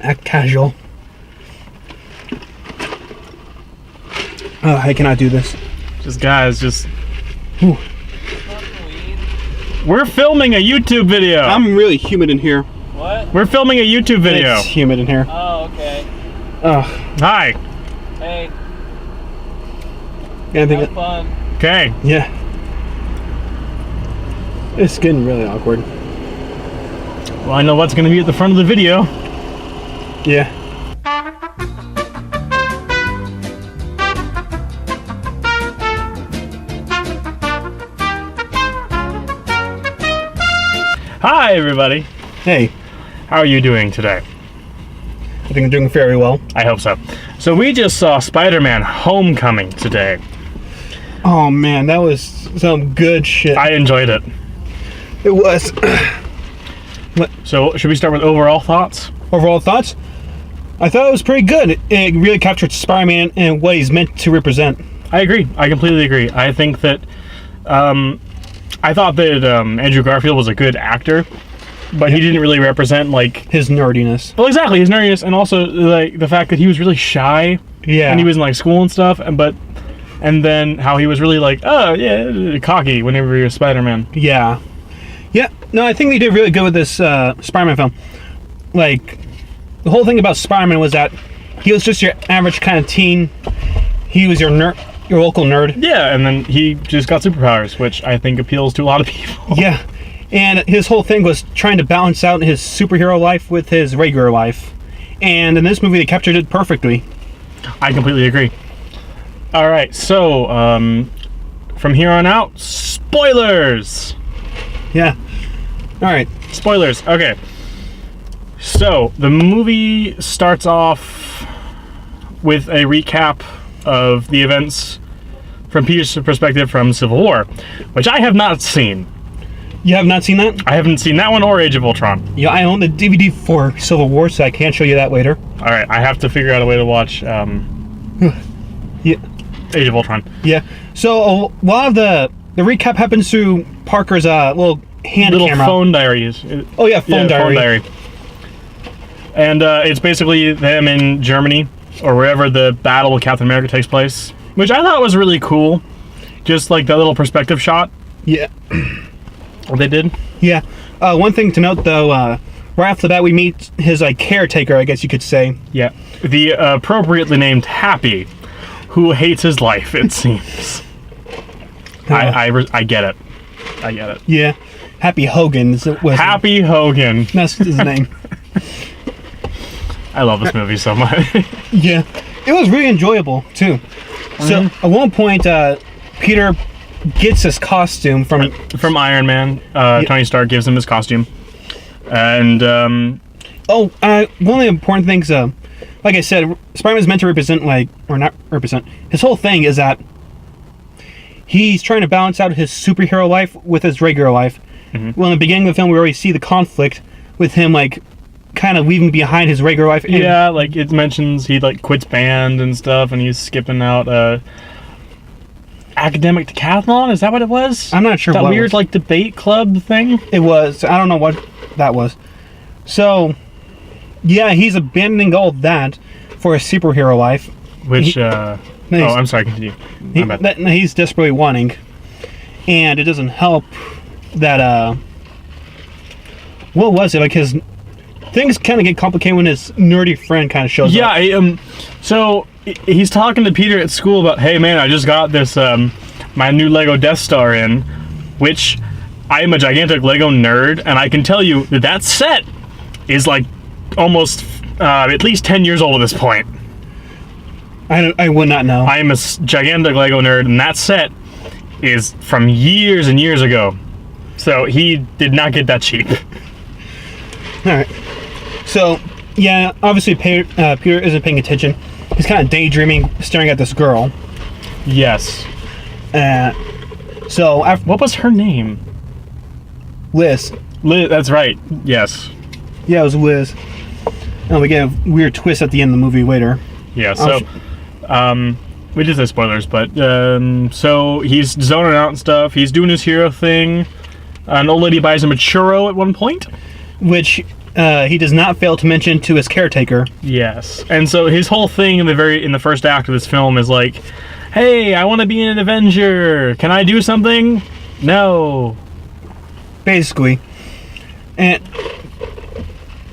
Act casual. Oh, I cannot do this. Just... Ooh. We're filming a YouTube video. I'm really humid in here. What? We're filming a YouTube video. It's humid in here. Oh, okay. Hi. Hey. Have fun. Okay. Yeah. It's getting really awkward. Well, I know what's going to be at the front of the video. Yeah. Hi, everybody. Hey. How are you doing today? I think I'm doing very well. I hope so. So we just saw Spider-Man Homecoming today. Oh man, that was some good shit. I enjoyed it. It was. So should we start with overall thoughts? Overall thoughts? I thought it was pretty good. It really captured Spider-Man and what he's meant to represent. I agree. I completely agree. I think that I thought that Andrew Garfield was a good actor, but he didn't really represent like his nerdiness. Well, exactly, his nerdiness, and also like the fact that he was really shy. Yeah. When he was in like school and stuff, and then how he was really like, oh yeah, cocky whenever he was Spider-Man. Yeah. Yeah. No, I think they did really good with this Spider-Man film. Like, the whole thing about Spider-Man was that he was just your average kind of teen. He was your nerd, your local nerd. Yeah, and then he just got superpowers, which I think appeals to a lot of people. Yeah. And his whole thing was trying to balance out his superhero life with his regular life. And in this movie, they captured it perfectly. I completely agree. All right, so from here on out, spoilers. Yeah. All right. Spoilers. Okay. So the movie starts off with a recap of the events from Peter's perspective from Civil War, which I have not seen. You have not seen that? I haven't seen that one or Age of Ultron. Yeah, I own the DVD for Civil War, so I can't show you that later. All right, I have to figure out a way to watch Yeah. Age of Ultron. Yeah. So a lot of the recap happens through Parker's little hand Little camera. phone diaries. Oh yeah, phone diary. And it's basically them in Germany or wherever the battle with Captain America takes place, which I thought was really cool. Just like that little perspective shot. Yeah. What they did. Yeah. One thing to note though, right off the bat, we meet his caretaker, I guess you could say. Yeah. The appropriately named Happy, who hates his life, it seems. I get it. I get it. Yeah. Happy Hogan was Happy Hogan. That's his name. I love this movie so much. Yeah. It was really enjoyable too. So at one point, Peter gets his costume from Iron Man. Tony Stark gives him his costume. And one of the important things, like I said, Spider-Man's meant to represent, or not represent, his whole thing is that he's trying to balance out his superhero life with his regular life. Mm-hmm. Well, in the beginning of the film, we already see the conflict with him, kind of leaving behind his regular life. And yeah, like it mentions he quits band and stuff, and he's skipping out academic decathlon. Is that what it was? I'm not sure. That what weird debate club thing. It was. I don't know what that was. So, yeah, he's abandoning all that for a superhero life. Which, I'm sorry, continue. He's desperately wanting. And it doesn't help that, what was it? His things kind of get complicated when his nerdy friend kind of shows up. Yeah, so he's talking to Peter at school about, hey man, I just got this, my new Lego Death Star in, which I am a gigantic Lego nerd, and I can tell you that set is almost at least 10 years old at this point. I would not know. I am a gigantic Lego nerd, and that set is from years and years ago. So he did not get that cheap. Alright. So, yeah, obviously Peter isn't paying attention. He's kind of daydreaming, staring at this girl. Yes. So, what was her name? Liz. Liz, that's right. Yes. Yeah, it was Liz. And we get a weird twist at the end of the movie later. Yeah, so, we did say spoilers, but, so he's zoning out and stuff. He's doing his hero thing. An old lady buys him a churro at one point. Which he does not fail to mention to his caretaker. Yes. And so his whole thing in the first act of this film is like, hey, I want to be an Avenger. Can I do something? No. Basically. And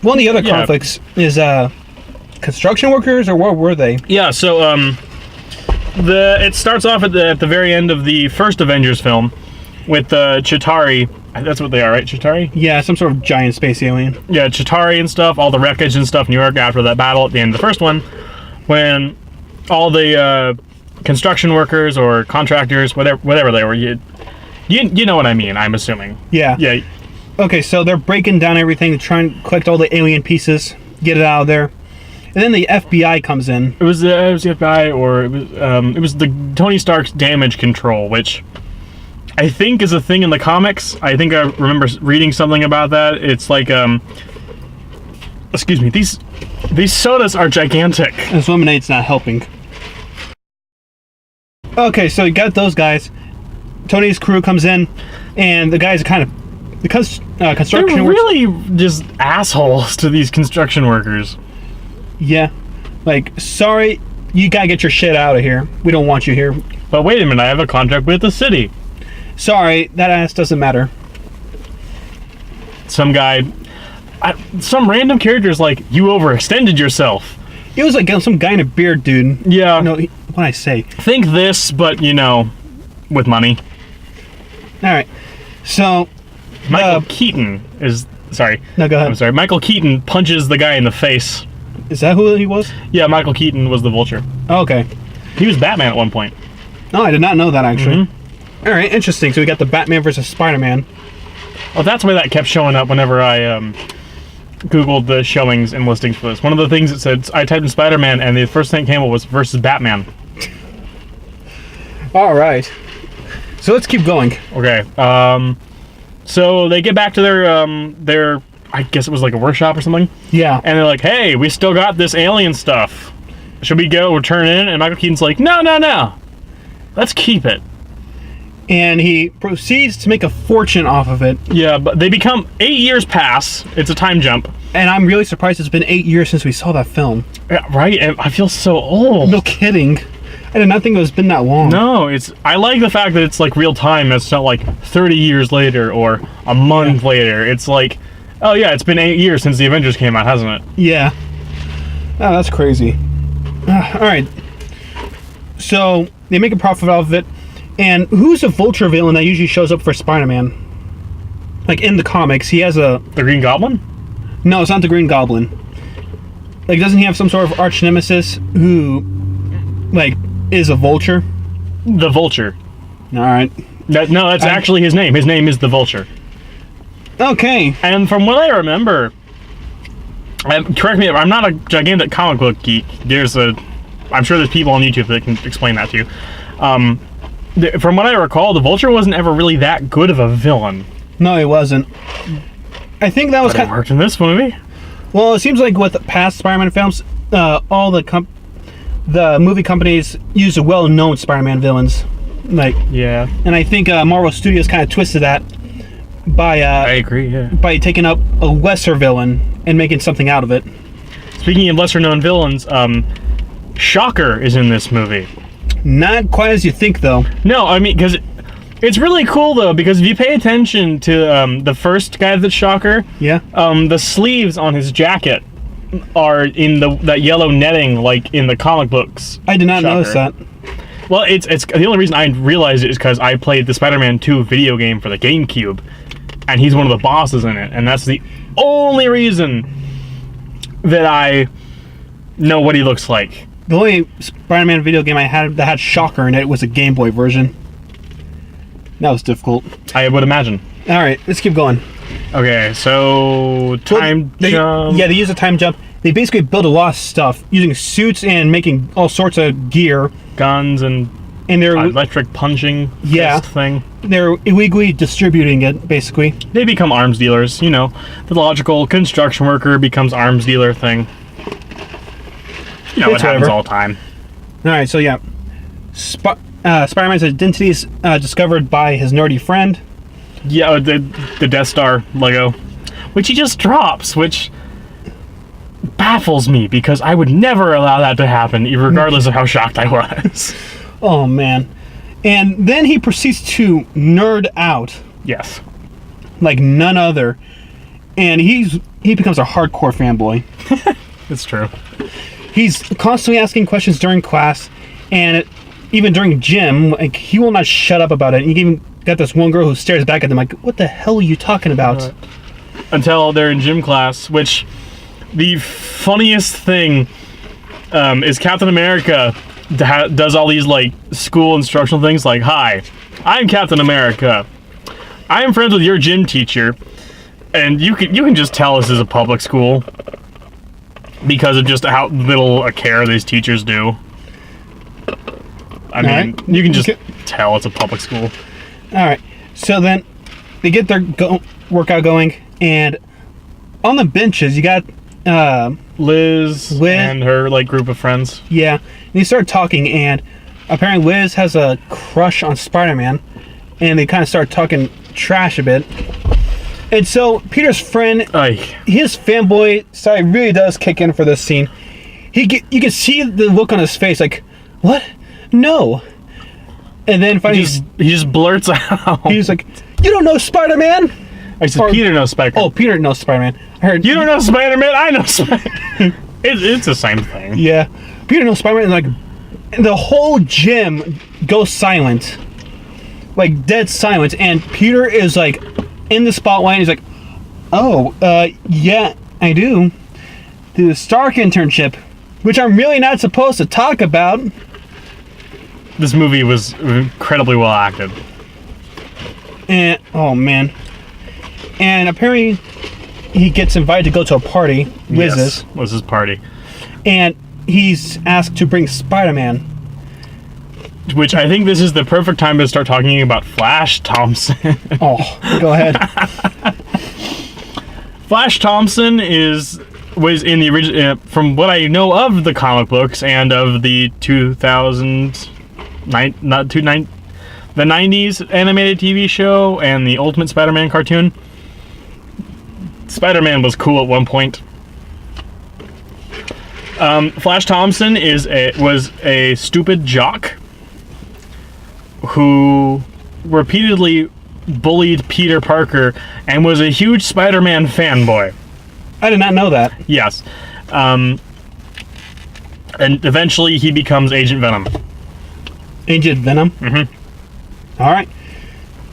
one of the other conflicts is construction workers, or what were they? Yeah, so it starts off at the very end of the first Avengers film with Chitauri. That's what they are, right? Chitauri? Yeah, some sort of giant space alien. Yeah, Chitauri and stuff, all the wreckage and stuff in New York after that battle at the end of the first one, when all the construction workers or contractors, whatever they were, you know what I mean, I'm assuming. Yeah. Yeah. Okay, so they're breaking down everything to try and collect all the alien pieces, get it out of there. And then the FBI comes in. It was the FBI, or it was the Tony Stark's damage control, which I think is a thing in the comics. I think I remember reading something about that. It's like, excuse me, these sodas are gigantic. This lemonade's not helping. Okay, so you got those guys. Tony's crew comes in, and the guys are kind of construction They're workers. really just assholes to these construction workers. Yeah, like, sorry, you gotta get your shit out of here. We don't want you here. But wait a minute, I have a contract with the city. Sorry, that ass doesn't matter. Some some random character's like, you overextended yourself. It was like some guy in a beard, dude. Yeah. No, what I say? Think this, but with money. All right, so Michael Keaton is sorry. No, go ahead. I'm sorry. Michael Keaton punches the guy in the face. Is that who he was? Yeah, Michael Keaton was the Vulture. Oh, okay. He was Batman at one point. No, I did not know that, actually. All right, interesting. So we got the Batman versus Spider-Man. Oh, that's why that kept showing up whenever I Googled the showings and listings for this. One of the things it said, I typed in Spider-Man, and the first thing that came up was versus Batman. All right. So let's keep going. Okay. So they get back to their I guess it was like a workshop or something. Yeah. And they're like, hey, we still got this alien stuff. Should we go return in? And Michael Keaton's like, no. Let's keep it. And he proceeds to make a fortune off of it. Yeah, but they become 8 years pass. It's a time jump. And I'm really surprised it's been 8 years since we saw that film. Yeah, right? And I feel so old. No kidding. I did not think it's been that long. No, I like the fact that it's like real time. It's not like 30 years later or a month later. It's like, oh yeah, it's been 8 years since the Avengers came out, hasn't it? Yeah. Oh, that's crazy. All right. So they make a profit off of it. And who's a Vulture villain that usually shows up for Spider-Man? Like in the comics, he has The Green Goblin? No, it's not the Green Goblin. Like, doesn't he have some sort of arch nemesis who, like, is a Vulture? The Vulture. All right. That's actually his name. His name is the Vulture. Okay. And from what I remember, correct me if I'm not a gigantic comic book geek. I'm sure there's people on YouTube that can explain that to you. From what I recall, the Vulture wasn't ever really that good of a villain. No, he wasn't. I think that was But it worked in this movie. Well, it seems like with past Spider-Man films, all the movie companies use well-known Spider-Man villains. Like, yeah. And I think Marvel Studios kind of twisted that by I agree, yeah. by taking up a lesser villain and making something out of it. Speaking of lesser-known villains, Shocker is in this movie. Not quite as you think, though. No, I mean, because it's really cool, though, because if you pay attention to the first guy that's Shocker, Yeah. the sleeves on his jacket are in that yellow netting, like in the comic books. I did not Shocker. notice that. Well, it's the only reason I realized it is because I played the Spider-Man 2 video game for the GameCube, and he's one of the bosses in it, and that's the only reason that I know what he looks like. The only Spider-Man video game I had that had Shocker in it was a Game Boy version. That was difficult. I would imagine. All right, let's keep going. Okay, so time jump. Yeah, they use a time jump. They basically build a lot of stuff using suits and making all sorts of gear. Guns and they're electric punching fist thing. They're illegally distributing it, basically. They become arms dealers. You know, the logical construction worker becomes arms dealer thing. You know, it happens all the time. All right, so yeah. Spider-Man's identity is discovered by his nerdy friend. Yeah, the Death Star Lego. which he just drops, which baffles me because I would never allow that to happen, regardless of how shocked I was. Oh, man. And then he proceeds to nerd out Yes. like none other. And he becomes a hardcore fanboy. It's true. He's constantly asking questions during class, and even during gym, like, he will not shut up about it. You even got this one girl who stares back at them like, what the hell are you talking about? Until they're in gym class, which the funniest thing is Captain America does all these like school instructional things like, hi, I'm Captain America. I am friends with your gym teacher. And you can just tell this is a public school because of just how little a care these teachers do. I mean, you can just tell it's a public school. All right. So then they get their workout going, and on the benches you got Liz and her like group of friends. Yeah, and they start talking, and apparently Liz has a crush on Spider-Man, and they kind of start talking trash a bit. And so Peter's friend, his fanboy side really does kick in for this scene. You can see the look on his face, like, what? No. And then finally he just blurts out. He's like, you don't know Spider-Man? I said Peter knows Spider-Man. Oh, Peter knows Spider-Man. I heard you don't know Spider-Man. I know Spider-Man. It's the same thing. Yeah, Peter knows Spider-Man. And the whole gym goes silent, like dead silence. And Peter is like in the spotlight. He's like, oh, yeah, I do. The Stark internship, which I'm really not supposed to talk about. This movie was incredibly well acted. And oh man. And apparently he gets invited to go to a party. Liz's party. And he's asked to bring Spider-Man. Which I think this is the perfect time to start talking about Flash Thompson. Oh, go ahead. Flash Thompson was in the original, from what I know of the comic books and of the 90s animated TV show and the Ultimate Spider-Man cartoon. Spider-Man was cool at one point. Flash Thompson was a stupid jock who repeatedly bullied Peter Parker and was a huge Spider-Man fanboy. I did not know that. Yes. And eventually he becomes Agent Venom. Agent Venom? Mm-hmm. All right.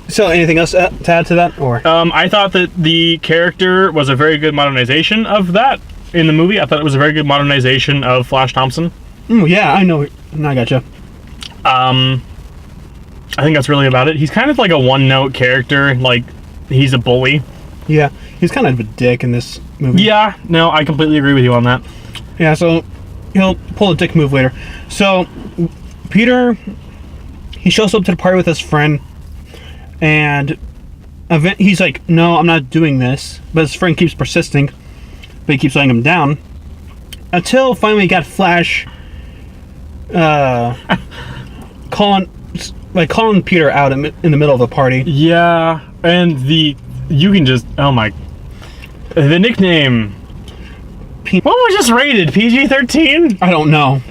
So, anything else to add to that? Or I thought that the character was a very good modernization of that in the movie. I thought it was a very good modernization of Flash Thompson. Yeah, I know. I gotcha. I think that's really about it. He's kind of like a one-note character. Like, he's a bully. Yeah, he's kind of a dick in this movie. Yeah, no, I completely agree with you on that. Yeah, so he'll pull a dick move later. So, Peter, he shows up to the party with his friend, and he's like, no, I'm not doing this. But his friend keeps persisting, but he keeps letting him down. Until finally he got Flash calling Peter out in the middle of the party. Yeah, and the nickname. What was just rated? PG-13? I don't know.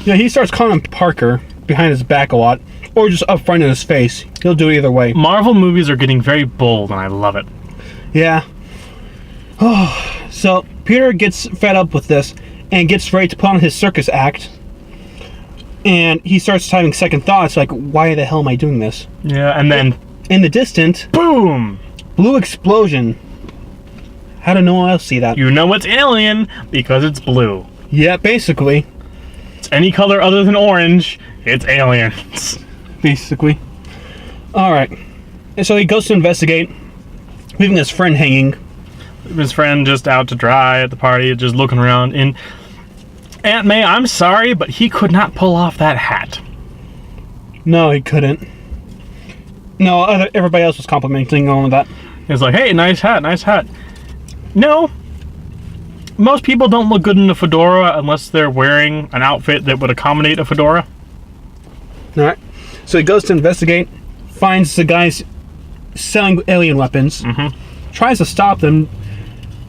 Yeah, he starts calling him Parker behind his back a lot, or just up front in his face. He'll do it either way. Marvel movies are getting very bold, and I love it. Yeah. Oh, so Peter gets fed up with this and gets ready to put on his circus act. And he starts having second thoughts, like, why the hell am I doing this? Yeah, and then in the distance, boom! Blue explosion. How did no one else see that? You know it's alien because it's blue. Yeah, basically. It's any color other than orange, it's aliens. Basically. Alright. And so he goes to investigate, leaving his friend hanging. His friend just out to dry at the party, just looking around. And Aunt May, I'm sorry, but he could not pull off that hat. No, he couldn't. No, everybody else was complimenting on that. It's like, hey, nice hat, nice hat. No. Most people don't look good in a fedora unless they're wearing an outfit that would accommodate a fedora. Alright. So he goes to investigate, finds the guys selling alien weapons. Mm-hmm. tries to stop them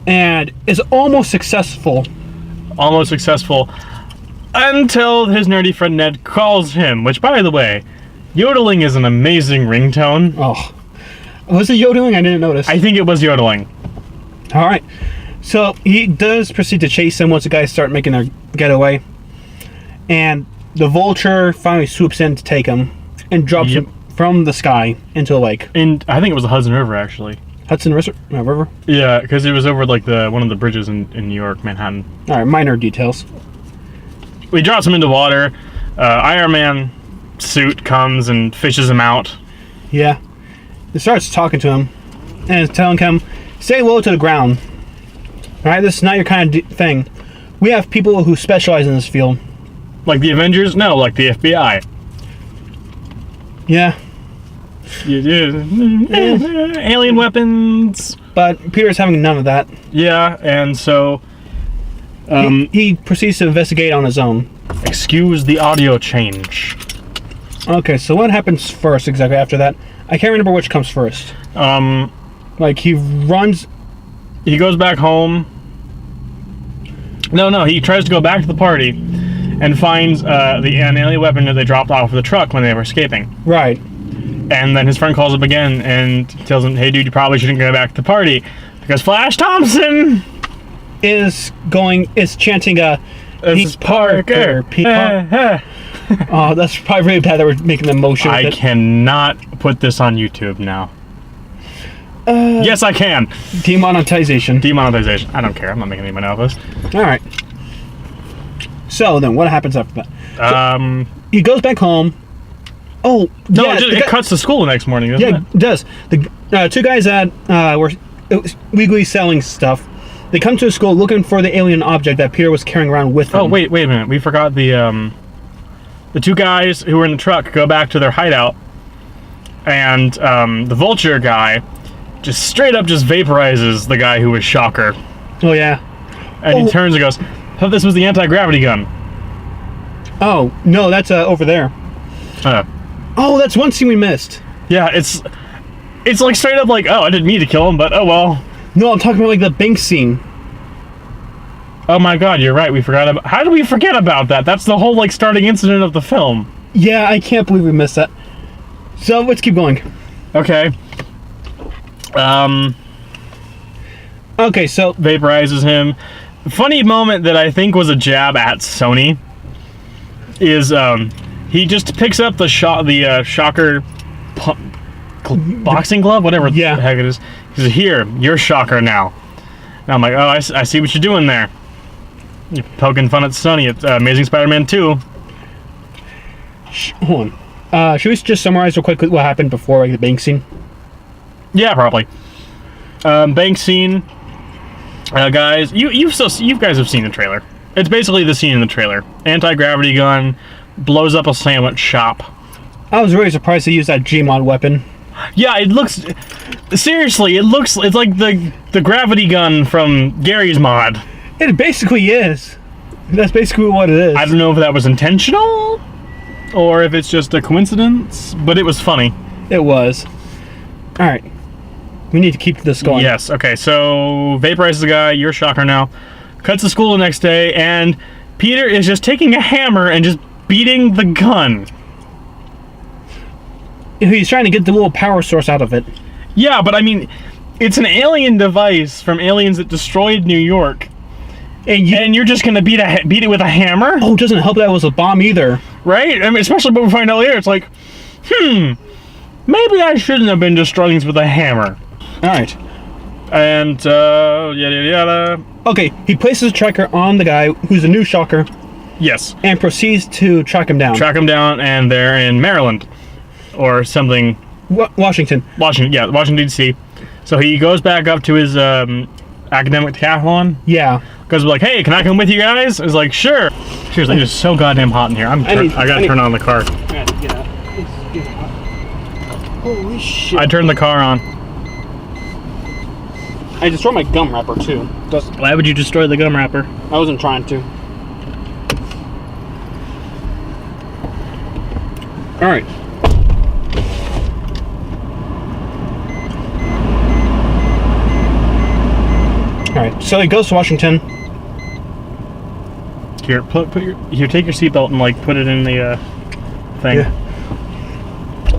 and is almost successful. Almost successful until his nerdy friend Ned calls him, which, by the way, yodeling is an amazing ringtone. Oh. Was it yodeling? I didn't notice. I think it was yodeling. All right. So he does proceed to chase them once the guys start making their getaway. And the vulture finally swoops in to take him and drops him from the sky into a lake. And I think it was the Hudson River, actually. Hudson River? Yeah, because it was over like one of the bridges in New York, Manhattan. All right, minor details. He drops him into water. Iron Man suit comes and fishes him out. Yeah. He starts talking to him and telling him, stay low to the ground. All right, this is not your kind of thing. We have people who specialize in this field. Like the Avengers? No, like the FBI. Yeah. Alien weapons. But Peter's having none of that. Yeah, and so... he proceeds to investigate on his own. Excuse the audio change. Okay, so what happens first exactly after that? I can't remember which comes first. Like, he runs... He goes back home. No, he tries to go back to the party and finds an alien weapon that they dropped off of the truck when they were escaping. Right. And then his friend calls up again and tells him, hey, dude, you probably shouldn't go back to the party because Flash Thompson is chanting, this is Parker. Oh, that's probably really bad that we're making the motion with I cannot put this on YouTube now. Yes, I can. Demonetization. Demonetization. I don't care. I'm not making any money off this. All right. So then, what happens after that? He goes back home. Oh, no! yeah, it cuts to school the next morning. Doesn't it does. The two guys that were legally selling stuff. They come to the school looking for the alien object that Peter was carrying around with him. Oh, wait a minute. We forgot the two guys who were in the truck go back to their hideout, and the vulture guy just straight up just vaporizes the guy who was Shocker. Oh, yeah. And he turns and goes, I thought this was the anti-gravity gun. Oh, no, that's over there. Oh, that's one scene we missed. Yeah, it's like straight up like, oh, I didn't mean to kill him, but oh well. No, I'm talking about like the bank scene. Oh my god, you're right. We forgot about... How did we forget about that? That's the whole like starting incident of the film. Yeah, I can't believe we missed that. So let's keep going. Okay. Okay, so vaporizes him. Funny moment that I think was a jab at Sony is he just picks up the Shocker boxing glove, whatever the heck it is. He says, "Here, you're Shocker now." And I'm like, "Oh, I see what you're doing there. You're poking fun at Sony at Amazing Spider-Man 2." Hold on. Should we just summarize real quick what happened before like the bank scene? Yeah, probably. Bank scene. Guys, you guys have seen the trailer. It's basically the scene in the trailer. Anti-gravity gun blows up a sandwich shop. I was really surprised to use that Gmod weapon. Yeah, it looks... Seriously, it's like the gravity gun from Gary's mod. It basically is. That's basically what it is. I don't know if that was intentional or if it's just a coincidence, but it was funny. It was. Alright. We need to keep this going. Yes, okay, so vaporizes the guy, you're Shocker now. Cuts to school the next day, and Peter is just taking a hammer and just beating the gun. He's trying to get the little power source out of it. Yeah, but I mean, it's an alien device from aliens that destroyed New York. And you're just gonna beat it with a hammer? Oh, it doesn't help that it was a bomb either. Right? I mean, especially when we find out later, it's like, maybe I shouldn't have been destroying things with a hammer. Alright. And, yada yada yada. Okay, he places a tracker on the guy who's a new Shocker. Yes. And proceeds to track him down. Track him down, and they're in Maryland. Or something. Washington. Washington, D.C. So he goes back up to his academic decathlon. Yeah. Goes like, hey, can I come with you guys? It's like, sure. Seriously, it's so goddamn hot in here. I gotta turn on the car. Holy shit. I turned the car on. I destroyed my gum wrapper too. Why would you destroy the gum wrapper? I wasn't trying to. Alright. right, so he goes to Washington. Here, take your seatbelt and like put it in the thing. Yeah.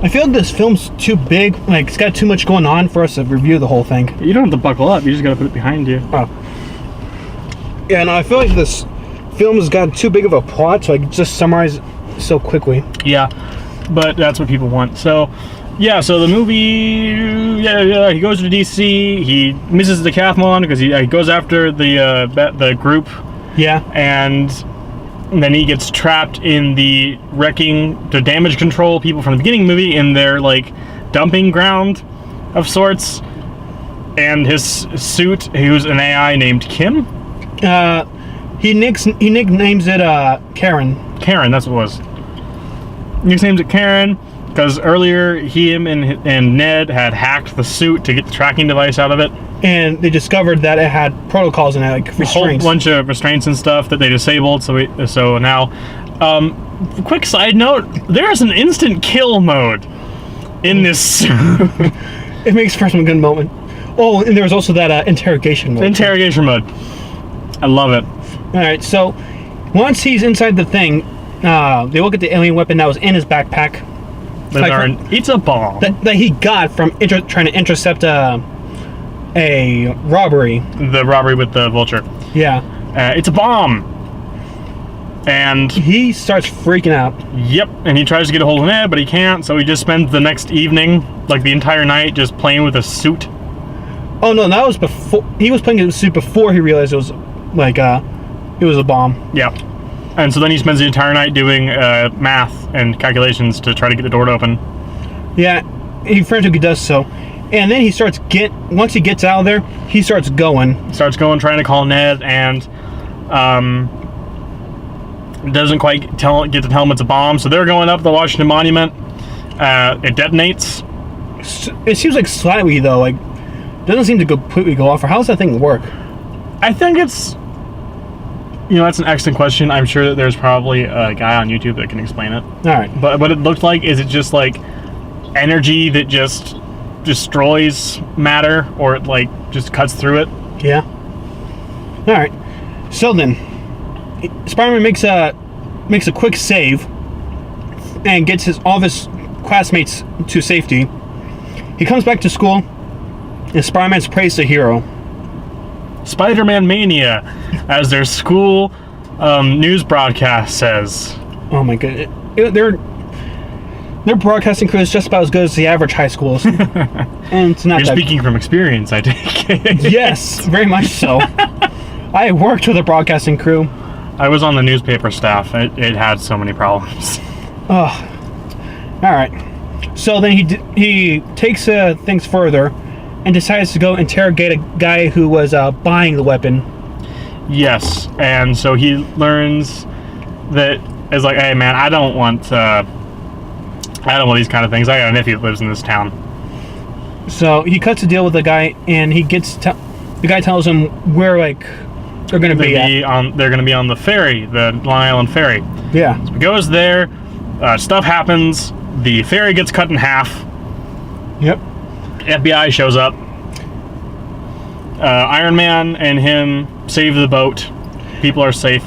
I feel like this film's too big. Like, it's got too much going on for us to review the whole thing. You don't have to buckle up. You just gotta put it behind you. Oh. Yeah, no, I feel like this film has got too big of a plot, so I can just summarize it so quickly. Yeah, but that's what people want. So, yeah, so the movie, he goes to DC. He misses the Decathlon because he goes after the group. Yeah. And then he gets trapped in the damage control people from the beginning of the movie in their, like, dumping ground of sorts. And his suit, who's an AI named Kim. He nicknames it, Karen. Karen, that's what it was. Nicknames it Karen, because earlier him and Ned had hacked the suit to get the tracking device out of it. And they discovered that it had protocols in it, like restraints. A whole bunch of restraints and stuff that they disabled, so now... quick side note, there's an instant kill mode in this suit. It makes for some good moment. Oh, and there was also that interrogation mode. Interrogation mode. I love it. Alright, so once he's inside the thing, they look at the alien weapon that was in his backpack. It's a bomb. That he got from trying to intercept a robbery. The robbery with the vulture. Yeah. It's a bomb. And he starts freaking out. Yep, and he tries to get a hold of Ned, but he can't, so he just spends the next evening, like the entire night, just playing with a suit. Oh no, that was before. He was playing with the suit before he realized it was, like, it was a bomb. Yeah. And so then he spends the entire night doing math and calculations to try to get the door to open. Yeah, he frantically does so. And then he starts once he gets out of there, he starts going. Trying to call Ned, and doesn't quite get to tell him it's a bomb. So they're going up the Washington Monument. It detonates. It seems like slightly, though, like, doesn't seem to completely go off. Or how does that thing work? I think it's... that's an excellent question. I'm sure that there's probably a guy on YouTube that can explain it. Alright. But what it looked like, is it just like energy that just destroys matter, or it like just cuts through it? Yeah. Alright. So then, Spider-Man makes a quick save and gets all of his classmates to safety. He comes back to school, and Spider-Man's praised the hero. Spider-Man Mania, as their school news broadcast says. Oh my god. Their broadcasting crew is just about as good as the average high schools. And it's not. You're speaking from experience, I take it. Yes, very much so. I worked with a broadcasting crew. I was on the newspaper staff. It had so many problems. Oh. Alright. So then he takes things further and decides to go interrogate a guy who was buying the weapon. Yes, and so he learns that it's like, hey man, I don't want these kind of things. I got a nephew that lives in this town. So he cuts a deal with the guy, and he gets the guy tells him where, like, they're going to be at. They're going to be on the ferry, the Long Island ferry. Yeah. So he goes there. Stuff happens. The ferry gets cut in half. Yep. FBI shows up. Iron Man and him save the boat. People are safe.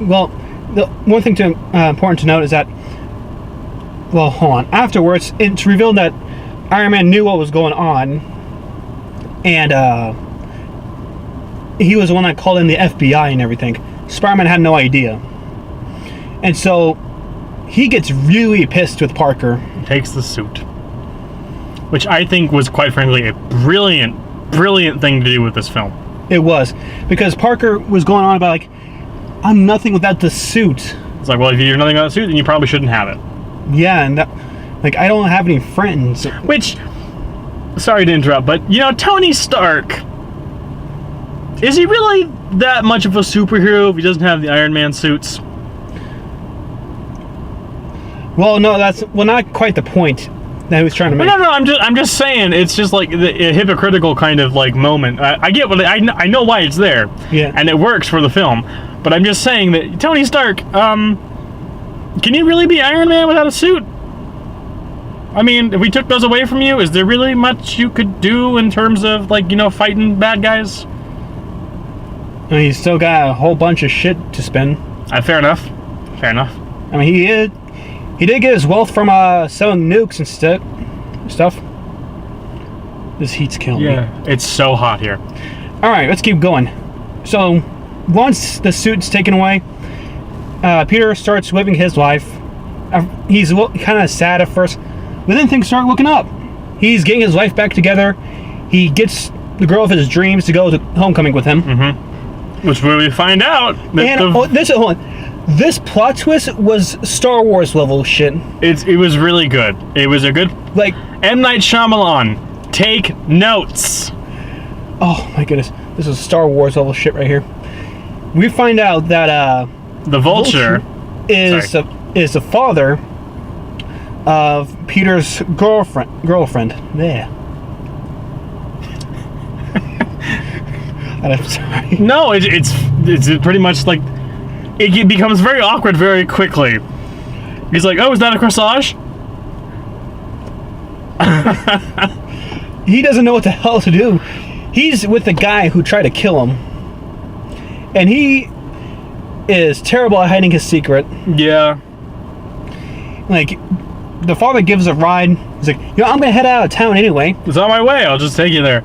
Well, the one thing important to note is that, well, hold on. Afterwards, it's revealed that Iron Man knew what was going on, and he was the one that called in the FBI and everything. Spider-Man had no idea. And so he gets really pissed with Parker. Takes the suit. Which I think was, quite frankly, a brilliant thing to do with this film. It was. Because Parker was going on about, like, I'm nothing without the suit. It's like, well, if you're nothing without the suit, then you probably shouldn't have it. Yeah, and that, like, I don't have any friends. Which, sorry to interrupt, but, Tony Stark, is he really that much of a superhero if he doesn't have the Iron Man suits? Well, no, not quite the point that he was trying to make. No, I'm just saying, it's just like a hypocritical kind of like moment. I get what I know why it's there. Yeah. And it works for the film, but I'm just saying that Tony Stark, can you really be Iron Man without a suit? I mean, if we took those away from you, is there really much you could do in terms of, like, fighting bad guys? I mean, he's still got a whole bunch of shit to spend. Fair enough. Fair enough. I mean, he did get his wealth from selling nukes and stuff. This heat's killing me. Yeah, it's so hot here. All right, let's keep going. So, once the suit's taken away, Peter starts living his life. He's kind of sad at first, but then things start looking up. He's getting his life back together. He gets the girl of his dreams to go to homecoming with him. Mm-hmm. Which where we find out that hold on. This plot twist was Star Wars level shit. it was really good. It was a good, Like, M. Night Shyamalan. Take notes. oh my goodness, this is Star Wars level shit right here. We find out that The Vulture. is the father of Peter's girlfriend. There. I'm sorry. No, it's pretty much like it becomes very awkward very quickly. He's like, "Oh, is that a corsage?" He doesn't know what the hell to do. He's with the guy who tried to kill him, and he is terrible at hiding his secret. Yeah. Like, the father gives a ride. He's like, I'm gonna head out of town anyway. It's on my way. I'll just take you there.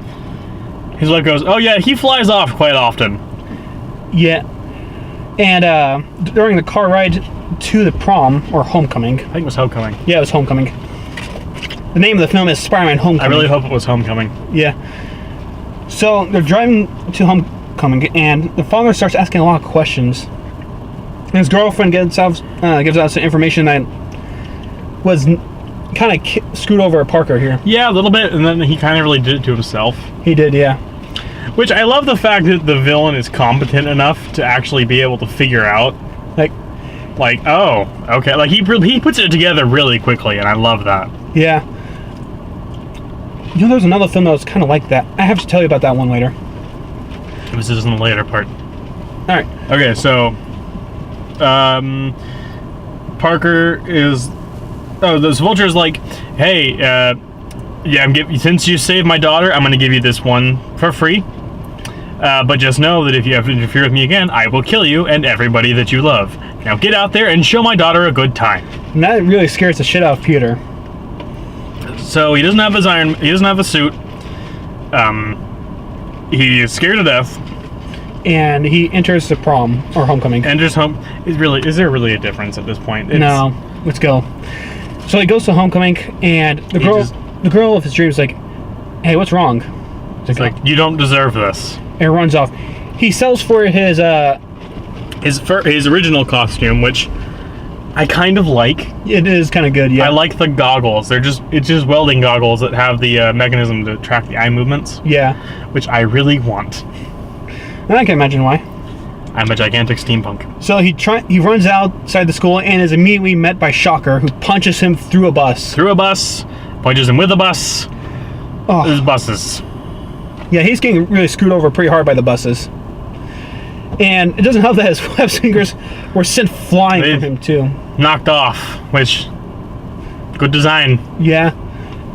His wife goes, "Oh yeah, he flies off quite often." Yeah. And during the car ride to the prom, or homecoming. I think it was Homecoming. Yeah, it was homecoming. The name of the film is Spider-Man Homecoming. I really hope it was Homecoming. Yeah. So they're driving to homecoming, and the father starts asking a lot of questions. And his girlfriend gives out some information that was kind of screwed over Parker here. Yeah, a little bit, and then he kind of really did it to himself. He did, yeah. Which I love the fact that the villain is competent enough to actually be able to figure out, like, oh, okay, like he puts it together really quickly, and I love that. Yeah. You know, there's another film that was kind of like that. I have to tell you about that one later. This is in the later part. All right. Okay, so Parker is. Oh, this Vulture's like, hey, yeah, since you saved my daughter, I'm gonna give you this one for free. But just know that if you have to interfere with me again, I will kill you and everybody that you love. Now get out there and show my daughter a good time. And that really scares the shit out of Peter. So he doesn't have he doesn't have a suit. He is scared to death. And he enters the prom, or homecoming. Enters home. Is there really a difference at this point? No. Let's go. So he goes to homecoming, and the girl of his dreams is like, hey, what's wrong? It's like, you don't deserve this. And runs off. He sells for his original costume, which I kind of like. It is kind of good, yeah. I like the goggles. It's just welding goggles that have the mechanism to track the eye movements. Yeah. Which I really want. And I can imagine why. I'm a gigantic steampunk. So he runs outside the school and is immediately met by Shocker, who punches him through a bus. Punches him with a bus. Oh. There's buses. Yeah, he's getting really screwed over pretty hard by the buses. And it doesn't help that his web fingers were sent flying from him, too. Knocked off, which... Good design. Yeah.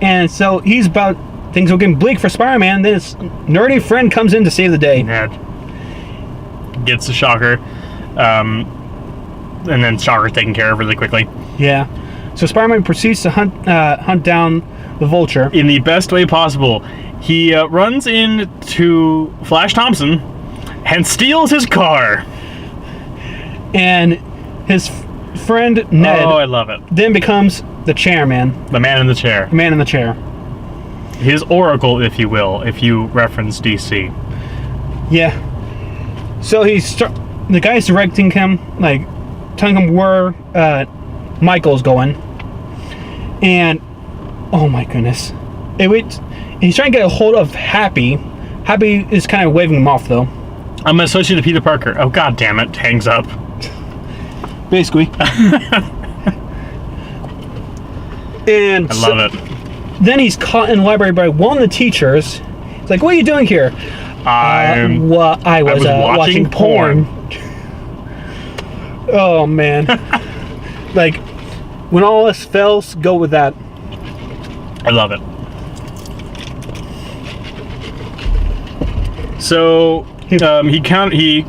And so things are getting bleak for Spider-Man, and then his nerdy friend comes in to save the day. Yeah. Gets the Shocker. And then Shocker's taken care of really quickly. Yeah. So Spider-Man proceeds to hunt down the Vulture. In the best way possible. He runs into Flash Thompson and steals his car. And his friend Ned... Oh, I love it. ...then becomes the chairman. The man in the chair. The man in the chair. His oracle, if you will, if you reference DC. Yeah. So the guy's directing him, like, telling him where Michael's going. And, oh my goodness. He's trying to get a hold of Happy. Happy is kind of waving him off, though. I'm an associate of Peter Parker. Oh, god damn it. Hangs up. Basically. And I love it. Then he's caught in the library by one of the teachers. He's like, what are you doing here? I was watching porn. Oh, man. Like, when all else fails, go with that. I love it. So he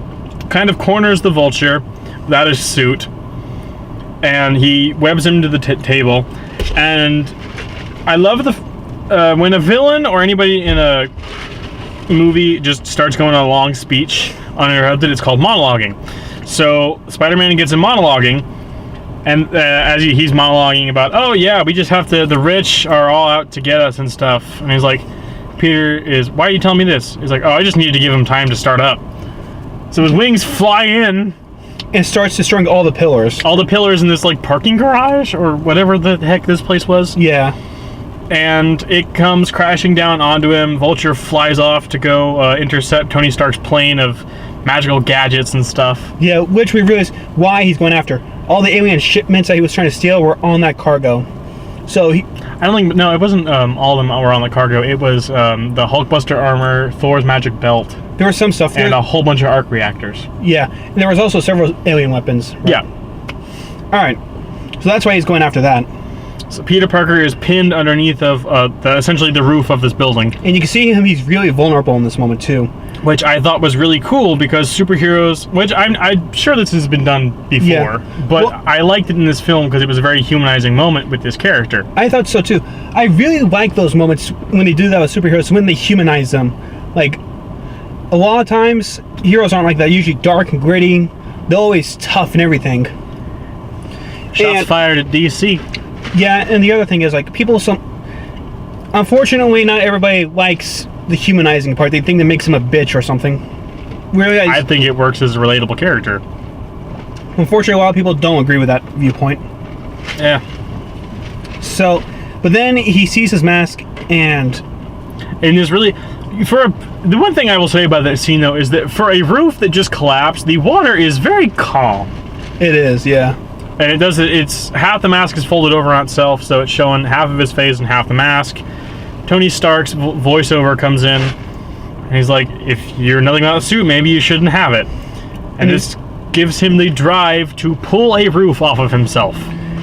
kind of corners the Vulture without his suit, and he webs him to the table. And I love when a villain or anybody in a movie just starts going on a long speech uninterrupted. It's called monologuing. So Spider-Man gets him monologuing, and as he's monologuing about, oh yeah, we just have to, the rich are all out to get us and stuff. And he's like, Peter is, why are you telling me this? He's like, oh, I just needed to give him time to start up. So his wings fly in and starts destroying all the pillars. All the pillars in this like parking garage or whatever the heck this place was. Yeah. And it comes crashing down onto him. Vulture flies off to go intercept Tony Stark's plane of magical gadgets and stuff. Yeah, which we realize why he's going after. All the alien shipments that he was trying to steal were on that cargo. So he... I don't think... No, it wasn't all of them were on the cargo. It was the Hulkbuster armor, Thor's magic belt. There was some stuff there. And a whole bunch of arc reactors. Yeah, and there was also several alien weapons. Right? Yeah. Alright. So that's why he's going after that. So Peter Parker is pinned underneath of essentially the roof of this building. And you can see him, he's really vulnerable in this moment too. Which I thought was really cool because superheroes, which I'm sure this has been done before, yeah. But well, I liked it in this film because it was a very humanizing moment with this character. I thought so too. I really like those moments when they do that with superheroes, when they humanize them. Like, a lot of times, heroes aren't like that. Usually dark and gritty. They're always tough and everything. Shots fired at DC. Yeah, and the other thing is, like, unfortunately, not everybody likes the humanizing part. They think that makes him a bitch or something. Really, I think it works as a relatable character. Unfortunately, a lot of people don't agree with that viewpoint. Yeah. So, but then he sees his mask, and there's really, the one thing I will say about that scene though is that for a roof that just collapsed, the water is very calm. It is, yeah. And it does. It's half the mask is folded over on itself, so it's showing half of his face and half the mask. Tony Stark's voiceover comes in, and he's like, "If you're nothing about the suit, maybe you shouldn't have it." And this gives him the drive to pull a roof off of himself.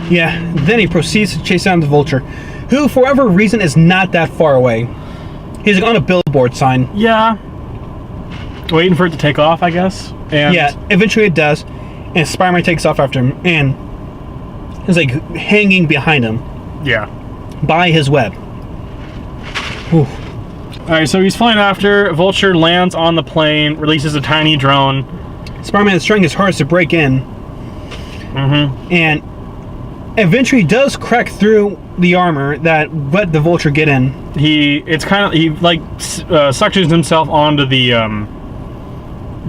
Yeah. Then he proceeds to chase down the Vulture, who, for whatever reason, is not that far away. He's on a billboard sign. Yeah. Waiting for it to take off, I guess. And yeah. Eventually, it does, and Spider-Man takes off after him, and is like hanging behind him. Yeah. By his web. Whew. Alright, so he's flying after. Vulture lands on the plane, releases a tiny drone. Spider-Man is trying his hardest to break in. Mm-hmm. And eventually does crack through the armor that let the Vulture get in. He suctions himself onto the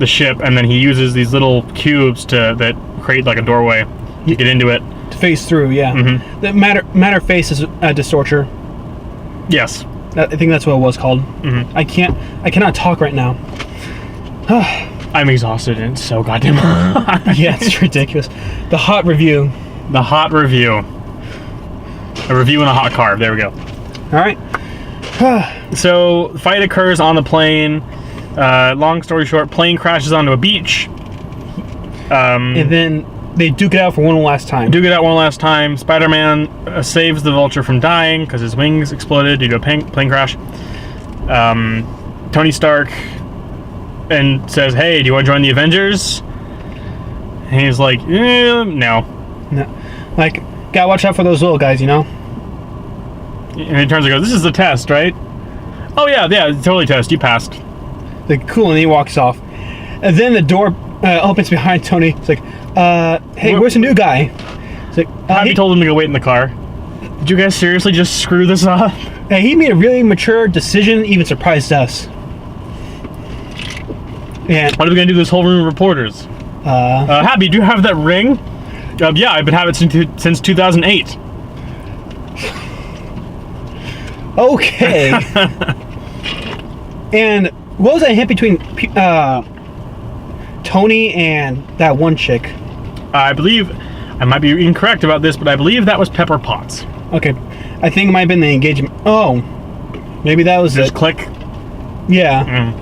ship, and then he uses these little cubes that create like a doorway to get into it. To phase through, yeah. Mm-hmm. The matter phase is a distorter. Yes. I think that's what it was called. Mm-hmm. I cannot talk right now. I'm exhausted and it's so goddamn hot. Yeah, it's ridiculous. The hot review. The hot review. A review in a hot car. There we go. Alright. So, fight occurs on the plane. Long story short, plane crashes onto a beach. And then they duke it out for one last time. Spider-Man saves the Vulture from dying because his wings exploded due to a plane crash. Tony Stark and says, "Hey, do you want to join the Avengers?" And he's like, no. Like, gotta watch out for those little guys, you know? And he turns and goes, "This is the test, right?" "Oh yeah, totally test. You passed." Like, cool, and he walks off. And then the door opens behind Tony. It's like, hey, where's the new guy? It's like, Happy told him to go wait in the car. Did you guys seriously just screw this up? Hey, he made a really mature decision, even surprised us. And what are we gonna do this whole room of reporters? Happy, do you have that ring? Yeah, I've been having it since 2008. Okay. And what was that hint between Tony and that one chick? I believe, I might be incorrect about this, but I believe that was Pepper Potts. Okay. I think it might have been the engagement. Oh. Maybe that was Just it. click. Yeah.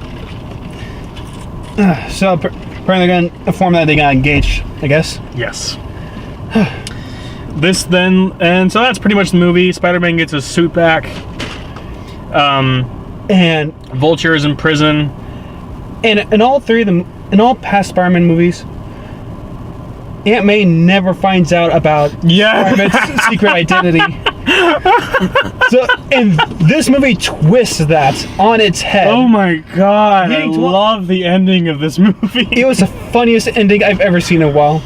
So apparently they're going to inform that they got engaged, I guess. Yes. And so that's pretty much the movie. Spider-Man gets his suit back. And Vulture is in prison. And in all three of them, in all past Spider-Man movies, Aunt May never finds out about Spider-Man's secret identity. So, and this movie twists that on its head. Oh my god, I love the ending of this movie. It was the funniest ending I've ever seen in a while.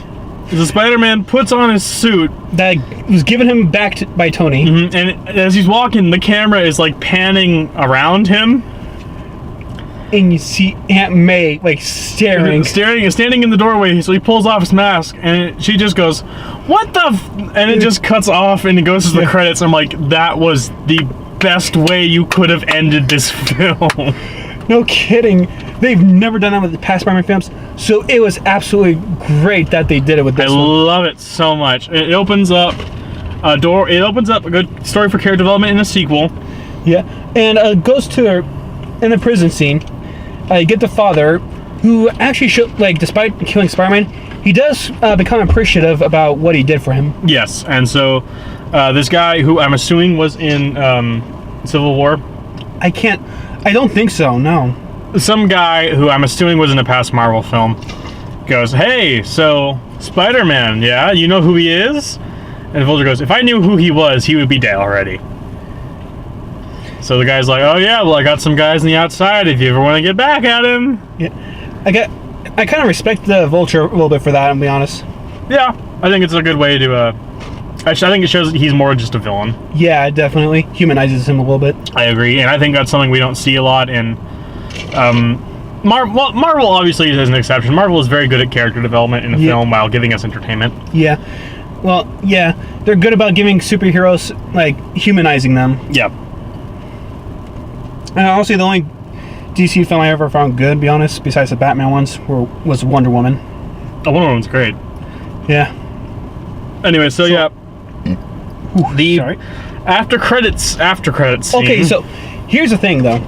The Spider-Man puts on his suit that was given him back by Tony. Mm-hmm. And as he's walking, the camera is like panning around him. And you see Aunt May like standing in the doorway. So he pulls off his mask, and she just goes, "What the?" And it just cuts off, and it goes to the credits. I'm like, that was the best way you could have ended this film. No kidding. They've never done that with the past Spider-Man films, so it was absolutely great that they did it with this one. I love it so much. It opens up a door. It opens up a good story for character development in a sequel. Yeah, and goes to her in the prison scene. You get the father, who actually despite killing Spider-Man, he does become appreciative about what he did for him. Yes, and so this guy, who I'm assuming was in Civil War. I don't think so, no. Some guy who I'm assuming was in a past Marvel film goes, "Hey, so Spider-Man, yeah, you know who he is?" And Vulture goes, "If I knew who he was, he would be dead already." So the guy's like, "Oh yeah, well I got some guys on the outside if you ever want to get back at him." Yeah, I kind of respect the Vulture a little bit for that, I'll be honest. Yeah, I think it's a good way to, actually I think it shows that he's more just a villain. Yeah, it definitely humanizes him a little bit. I agree, and I think that's something we don't see a lot in, Marvel obviously is an exception. Marvel is very good at character development in a film while giving us entertainment. Yeah. Well, yeah, they're good about giving superheroes, like, humanizing them. Yeah. And honestly, the only DC film I ever found good, to be honest, besides the Batman ones, was Wonder Woman. Oh, Wonder Woman's great. Yeah. Anyway, so yeah. Sorry. After credits scene. Okay, so here's the thing, though.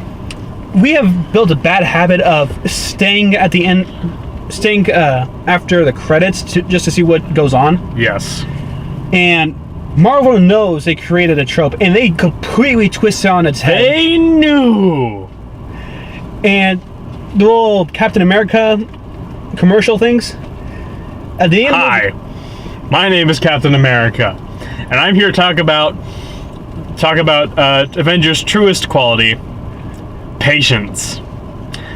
We have built a bad habit of staying at the end, after the credits just to see what goes on. Yes. And Marvel knows they created a trope, and they completely twist it on its head. They knew. And the little Captain America commercial things. At the end. Hi, my name is Captain America, and I'm here to talk about Avengers' truest quality: patience.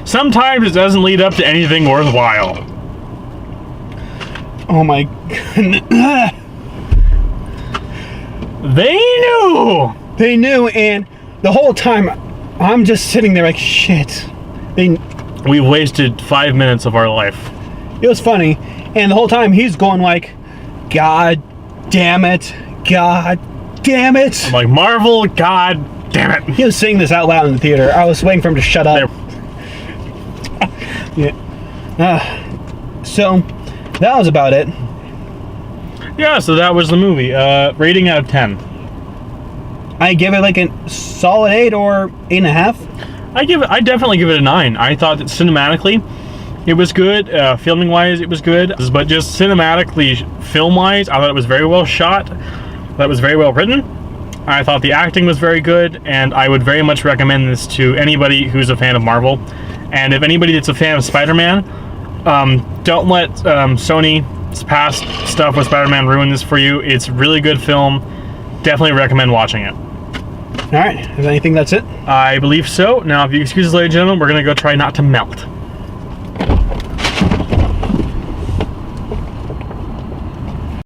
Sometimes it doesn't lead up to anything worthwhile. Oh my goodness. They knew, and the whole time I'm just sitting there like, shit. We wasted 5 minutes of our life. It was funny, and the whole time he's going like, God damn it, God damn it. I'm like, Marvel, God damn it. He was saying this out loud in the theater. I was waiting for him to shut up. Yeah. So that was about it. Yeah, so that was the movie. Rating out of 10. I give it like a solid 8 or 8.5. I definitely give it a 9. I thought that cinematically it was good. Filming wise, it was good. But just cinematically, film wise, I thought it was very well shot. That was very well written. I thought the acting was very good, and I would very much recommend this to anybody who's a fan of Marvel. And if anybody that's a fan of Spider-Man, don't let Sony's past stuff with Spider-Man ruin this for you. It's a really good film. Definitely recommend watching it. All right. Is there anything that's it? I believe so. Now, if you excuse us, ladies and gentlemen, we're going to go try not to melt.